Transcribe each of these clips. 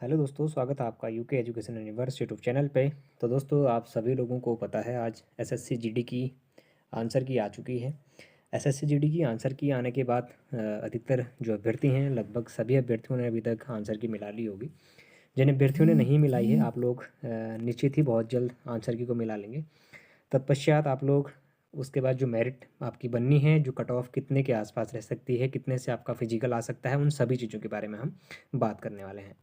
Hello दोस्तों, स्वागत है आपका UK education universe YouTube channel पे। तो दोस्तों, आप सभी लोगों को पता है आज एसएससी जीडी की आंसर की आ चुकी है। एसएससी जीडी की आंसर की आने के बाद अधिकतर जो अभ्यर्थी हैं, लगभग सभी अभ्यर्थियों ने अभी तक आंसर की मिला ली होगी। जिन अभ्यर्थियों ने नहीं मिलाई है, आप लोग निश्चित ही बहुत जल्द आंसर की को मिला लेंगे। तत्पश्चात आप लोग उसके बाद जो मेरिट आपकी बननी है, जो कट ऑफ कितने के आसपास रह सकती है, कितने से आपका फिजिकल आ सकता है, उन सभी चीज़ों के बारे में हम बात करने वाले हैं।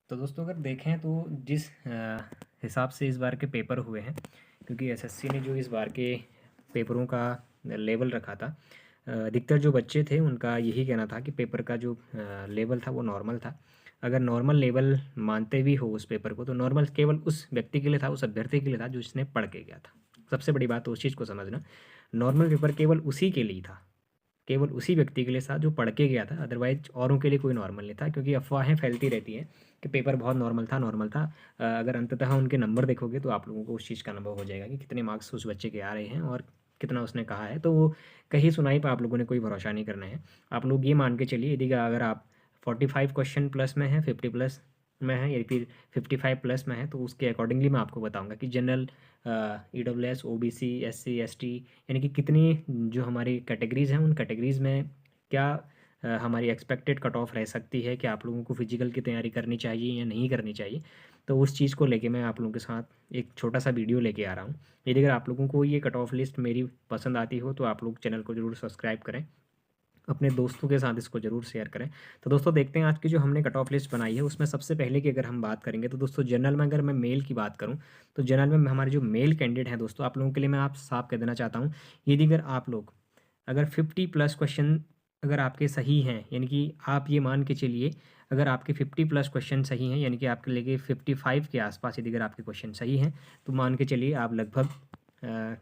तो दोस्तों, अगर देखें तो जिस हिसाब से इस बार के पेपर हुए हैं, क्योंकि एसएससी ने जो इस बार के पेपरों का लेवल रखा था, अधिकतर जो बच्चे थे उनका यही कहना था कि पेपर का जो लेवल था वो नॉर्मल था। अगर नॉर्मल लेवल मानते भी हो उस पेपर को, तो नॉर्मल केवल उस व्यक्ति के लिए था, उस अभ्यर्थी के लिए था जो इसने पढ़ के गया था। सबसे बड़ी बात तो उस चीज़ को समझना, नॉर्मल पेपर केवल उसी के लिए था, केवल उसी व्यक्ति के लिए था जो पढ़ के गया था। अदरवाइज औरों के लिए कोई नॉर्मल नहीं था, क्योंकि अफवाहें फैलती रहती हैं कि पेपर बहुत नॉर्मल था। अगर अंततः उनके नंबर देखोगे तो आप लोगों को उस चीज़ का अनुभव हो जाएगा कि कितने मार्क्स उस बच्चे के आ रहे हैं और कितना उसने कहा है। तो वो कहीं सुनाई पर आप लोगों ने कोई भरोसा नहीं करना है। आप लोग ये मान के चलिए, यदि अगर आप 45 क्वेश्चन प्लस में है, 50 प्लस में है, या फिर 55 प्लस में है, तो उसके अकॉर्डिंगली मैं आपको बताऊंगा कि general, EWS, OBC, SC, ST, यानी कि कितनी जो हमारी कैटेगरीज़ हैं, उन कैटेगरीज़ में क्या हमारी एक्सपेक्टेड कट ऑफ रह सकती है, कि आप लोगों को फिजिकल की तैयारी करनी चाहिए या नहीं करनी चाहिए। तो उस चीज़ को लेके मैं आप लोगों के साथ एक छोटा सा वीडियो लेके आ रहा हूँ। यदि अगर आप लोगों को ये कट ऑफ लिस्ट मेरी पसंद आती हो, तो आप लोग चैनल को ज़रूर सब्सक्राइब करें, अपने दोस्तों के साथ इसको ज़रूर शेयर करें। तो दोस्तों, देखते हैं आज की जो हमने कट ऑफ लिस्ट बनाई है, उसमें सबसे पहले की अगर हम बात करेंगे, तो दोस्तों जनरल में अगर मैं मेल की बात करूं, तो जनरल में हमारे जो मेल कैंडिडेट हैं दोस्तों, आप लोगों के लिए मैं आप साफ कह देना चाहता हूं, यदि अगर आप लोग अगर 50 प्लस क्वेश्चन अगर आपके सही हैं, यानी कि आप ये मान के चलिए, अगर आपके 50 प्लस क्वेश्चन सही हैं, यानी कि आपके लेके 55 के आसपास यदि अगर आपके क्वेश्चन सही हैं, तो मान के चलिए आप लगभग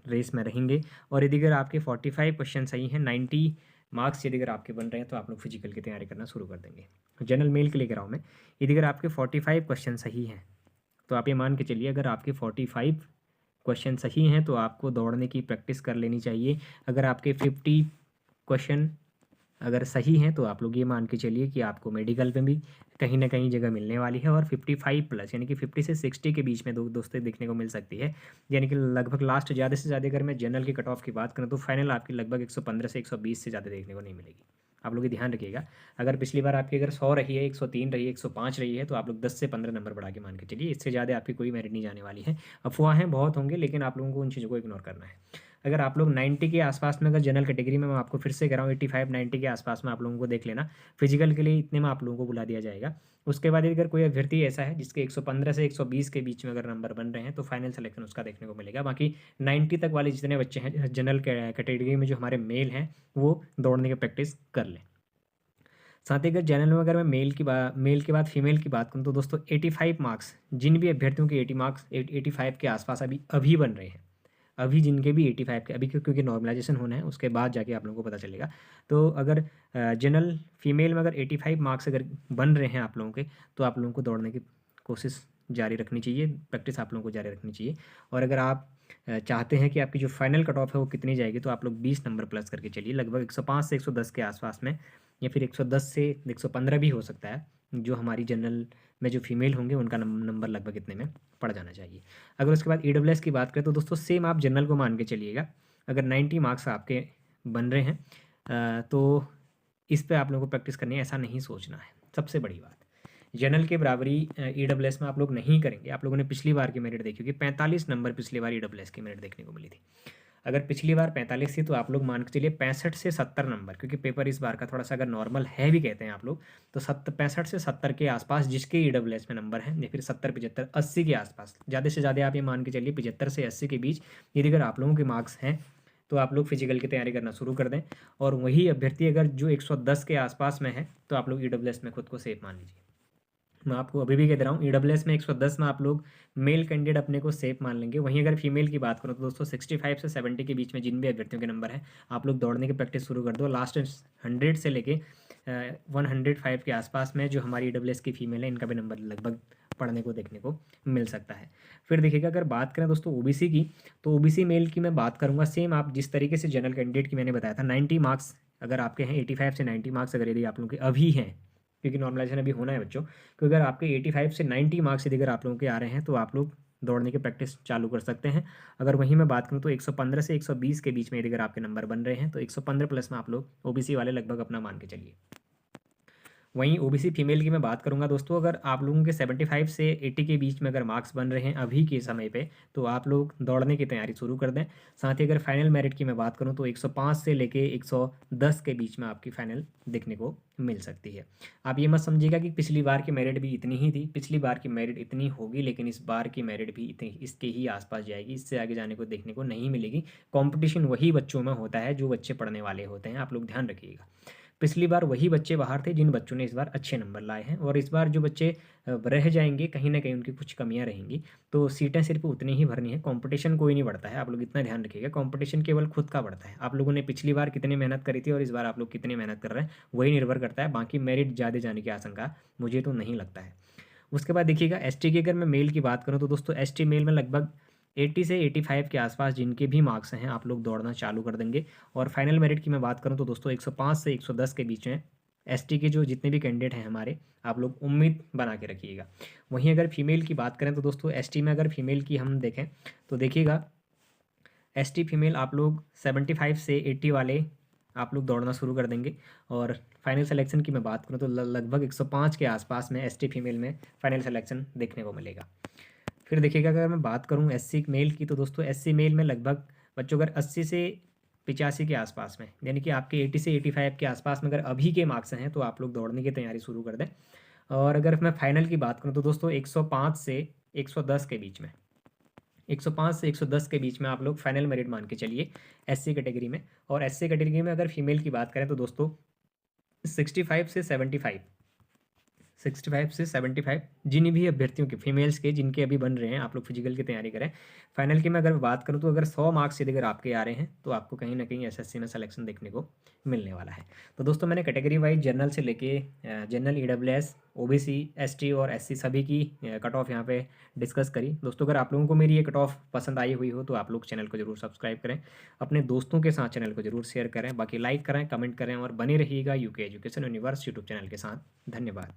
रेस में रहेंगे। और यदि अगर आपके 45 क्वेश्चन सही हैं, 90 मार्क्स यदि अगर आपके बन रहे हैं, तो आप लोग फिजिकल की तैयारी करना शुरू कर देंगे। जनरल मेल के लिए कह रहा हूँ मैं। यदि अगर आपके 45 क्वेश्चन सही हैं, तो आप ये मान के चलिए, अगर आपके 45 क्वेश्चन सही हैं, तो आपको दौड़ने की प्रैक्टिस कर लेनी चाहिए। अगर आपके 50 क्वेश्चन अगर सही हैं, तो आप लोग ये मान के चलिए कि आपको मेडिकल में भी कहीं ना कहीं जगह मिलने वाली है। और 55 प्लस यानी कि 50 से 60 के बीच में दोस्तों देखने को मिल सकती है। यानी कि लगभग लास्ट ज़्यादा से ज़्यादा अगर मैं जनरल की कट ऑफ की बात करूँ, तो फाइनल आपकी लगभग 115 से 120 से ज़्यादा देखने को नहीं मिलेगी। आप लोग ये ध्यान रखिएगा। अगर पिछली बार आपकी अगर 100 रही है, 103 रही है, 105 रही है, तो आप लोग 10 से 15 नंबर बढ़ा के मान के चलिए, इससे ज़्यादा आपकी कोई मेरिट नहीं जाने वाली है। अफवाहें बहुत होंगे, लेकिन आप लोगों को उन चीज़ों को इग्नोर करना है। अगर आप लोग 90 के आसपास में, अगर जनरल कैटेगरी में, मैं आपको फिर से कह रहा हूँ, 85 90 के आसपास में आप लोगों को देख लेना। फिजिकल के लिए इतने में आप लोगों को बुला दिया जाएगा। उसके बाद अगर कोई अभ्यर्थी ऐसा है जिसके 115 से 120 के बीच में अगर नंबर बन रहे हैं, तो फाइनल सिलेक्शन उसका देखने को मिलेगा। बाकी 90 तक वाले जितने बच्चे हैं जनरल कैटेगरी में, जो हमारे मेल हैं, वो दौड़ने की प्रैक्टिस कर लें। साथ ही अगर जनरल में अगर मैं मेल के बाद फीमेल की बात करूँ, तो दोस्तों 85 मार्क्स, जिन भी अभ्यर्थियों के 80 मार्क्स 85 के आसपास अभी अभी बन रहे हैं, अभी जिनके भी 85 के अभी, क्योंकि नॉर्मलाइजेशन होना है, उसके बाद जाके आप लोगों को पता चलेगा। तो अगर जनरल फीमेल में अगर 85 मार्क्स अगर बन रहे हैं आप लोगों के, तो आप लोगों को दौड़ने की कोशिश जारी रखनी चाहिए, प्रैक्टिस आप लोगों को जारी रखनी चाहिए। और अगर आप चाहते हैं कि आपकी जो फाइनल कट ऑफ है वो कितनी जाएगी, तो आप लोग 20 नंबर प्लस करके चलिए, लगभग 105 से 110 के आसपास में, या फिर 110 से 115 भी हो सकता है। जो हमारी जनरल में जो फीमेल होंगे, उनका नंबर लगभग इतने में पड़ जाना चाहिए। अगर उसके बाद ईडब्ल्यूएस की बात करें, तो दोस्तों सेम आप जनरल को मान के चलिएगा। अगर 90 मार्क्स आपके बन रहे हैं, तो इस पे आप लोगों को प्रैक्टिस करनी है, ऐसा नहीं सोचना है। सबसे बड़ी बात, जनरल के बराबरी ईडब्ल्यूएस में आप लोग नहीं करेंगे। आप लोगों ने पिछली बार की मेरिट देखी होगी, 45 नंबर पिछली बार ईडब्ल्यूएस की मेरिट देखने को मिली थी। अगर पिछली बार 45 थी, तो आप लोग मान के चलिए 65 से 70 नंबर, क्योंकि पेपर इस बार का थोड़ा सा अगर नॉर्मल है भी कहते हैं आप लोग, तो 65 से 70 के आसपास जिसके ईडब्ल्यूएस में नंबर है, या फिर 70 75 80 के आसपास, ज़्यादा से ज़्यादा आप ये मान के चलिए 75 से 80 के बीच यदि अगर आप लोगों के मार्क्स हैं, तो आप लोग फिजिकल की तैयारी करना शुरू कर दें। और वही अभ्यर्थी अगर जो 110 के आसपास में है, तो आप लोग ईडब्ल्यूएस में खुद को सेफ मान लीजिए। मैं आपको अभी भी कह दे रहा हूँ, ईडब्ल्यूएस में 110 में आप लोग मेल कैंडिडेट अपने को सेफ मान लेंगे। वहीं अगर फीमेल की बात करूँ, तो दोस्तों 65 से 70 के बीच में जिन भी अभ्यर्थियों के नंबर हैं, आप लोग दौड़ने की प्रैक्टिस शुरू कर दो। लास्ट 100 से लेके 105 के आसपास में जो हमारी ईडब्ल्यूएस की फीमेल है, इनका भी नंबर लगभग पढ़ने को देखने को मिल सकता है। फिर देखिएगा, अगर बात करें दोस्तों ओबीसी की, तो ओबीसी मेल की मैं बात करूँगा सेम आप जिस तरीके से जनरल कैंडिडेट की मैंने बताया था, 90 मार्क्स अगर आपके हैं, 85 से 90 मार्क्स अगर यदि आप लोगों के अभी हैं, क्योंकि नॉर्मलाइजेशन अभी होना है बच्चों। क्योंकि अगर आपके 85 से 90 मार्क्स यदि अगर आप लोगों के आ रहे हैं तो आप लोग दौड़ने की प्रैक्टिस चालू कर सकते हैं। अगर वहीं मैं बात करूँ तो 115 से 120 के बीच में यदि अगर आपके नंबर बन रहे हैं तो 115 प्लस में आप लोग ओबीसी वाले लगभग अपना मान के चलिए। वहीं ओबीसी फीमेल की मैं बात करूंगा दोस्तों, अगर आप लोगों के 75 से 80 के बीच में अगर मार्क्स बन रहे हैं अभी के समय पे तो आप लोग दौड़ने की तैयारी शुरू कर दें। साथ ही अगर फाइनल मेरिट की मैं बात करूं तो 105 से लेके 110 के बीच में आपकी फाइनल देखने को मिल सकती है। आप ये मत समझिएगा कि पिछली बार की मेरिट भी इतनी ही थी, पिछली बार की मेरिट इतनी होगी लेकिन इस बार की मेरिट भी इतनी इसके ही आसपास जाएगी, इससे आगे जाने को देखने को नहीं मिलेगी। कॉम्पिटिशन वही बच्चों में होता है जो बच्चे पढ़ने वाले होते हैं, आप लोग ध्यान रखिएगा। पिछली बार वही बच्चे बाहर थे जिन बच्चों ने इस बार अच्छे नंबर लाए हैं, और इस बार जो बच्चे रह जाएंगे कहीं ना कहीं उनकी कुछ कमियां रहेंगी, तो सीटें सिर्फ उतनी ही भरनी है। कंपटीशन कोई नहीं बढ़ता है, आप लोग इतना ध्यान रखिएगा। कंपटीशन केवल खुद का बढ़ता है। आप लोगों ने पिछली बार कितनी मेहनत करी थी और इस बार आप लोग कितनी मेहनत कर रहे हैं वही निर्भर करता है। बाकी मेरिट ज़्यादा जाने की आशंका मुझे तो नहीं लगता है। उसके बाद देखिएगा एसटी की अगर मैं मेल की बात करूँ तो दोस्तों एसटी मेल में लगभग 80 से 85 के आसपास जिनके भी मार्क्स हैं आप लोग दौड़ना चालू कर देंगे। और फाइनल मेरिट की मैं बात करूं तो दोस्तों 105 से 110 के बीच में एसटी के जो जितने भी कैंडिडेट हैं हमारे, आप लोग उम्मीद बना के रखिएगा। वहीं अगर फीमेल की बात करें तो दोस्तों एसटी में अगर फीमेल की हम देखें तो देखिएगा एसटी फीमेल आप लोग 75 से 80 वाले आप लोग दौड़ना शुरू कर देंगे। और फाइनल सिलेक्शन की मैं बात करूँ तो लगभग 105 के आसपास में एसटी फीमेल में फाइनल सिलेक्शन देखने को मिलेगा। फिर देखिएगा अगर मैं बात करूँ एससी मेल की तो दोस्तों एससी मेल में लगभग बच्चों अगर 80 से 85 के आसपास में, यानी कि आपके 80 से 85 के आसपास में अगर अभी के मार्क्स हैं तो आप लोग दौड़ने की तैयारी शुरू कर दें। और अगर मैं फाइनल की बात करूँ तो दोस्तों 105 से 110 के बीच में, 105 से 110 के बीच में आप लोग फाइनल मेरिट मान के चलिए एससी कैटेगरी में। और एससी कैटेगरी में अगर फीमेल की बात करें तो दोस्तों 65 से 75, 65 से 75 जिन भी अभ्यर्थियों के फीमेल्स के जिनके अभी बन रहे हैं, आप लोग फिजिकल की तैयारी करें। फाइनल की मैं अगर बात करूं तो अगर 100 मार्क्स यदि अगर आपके आ रहे हैं तो आपको कहीं ना कहीं एसएससी में सिलेक्शन देखने को मिलने वाला है। तो दोस्तों मैंने कैटेगरी वाइज जनरल से लेके जनरल, ईडब्ल्यूएस, ओबीसी, एसटी और एससी सभी की कट ऑफ यहाँ पे डिस्कस करी। दोस्तों अगर आप लोगों को मेरी ये कट ऑफ पसंद आई हुई हो तो आप लोग चैनल को जरूर सब्सक्राइब करें, अपने दोस्तों के साथ चैनल को जरूर शेयर करें, बाकी लाइक करें, कमेंट करें और बने रहिएगा UK education universe YouTube channel के साथ। धन्यवाद।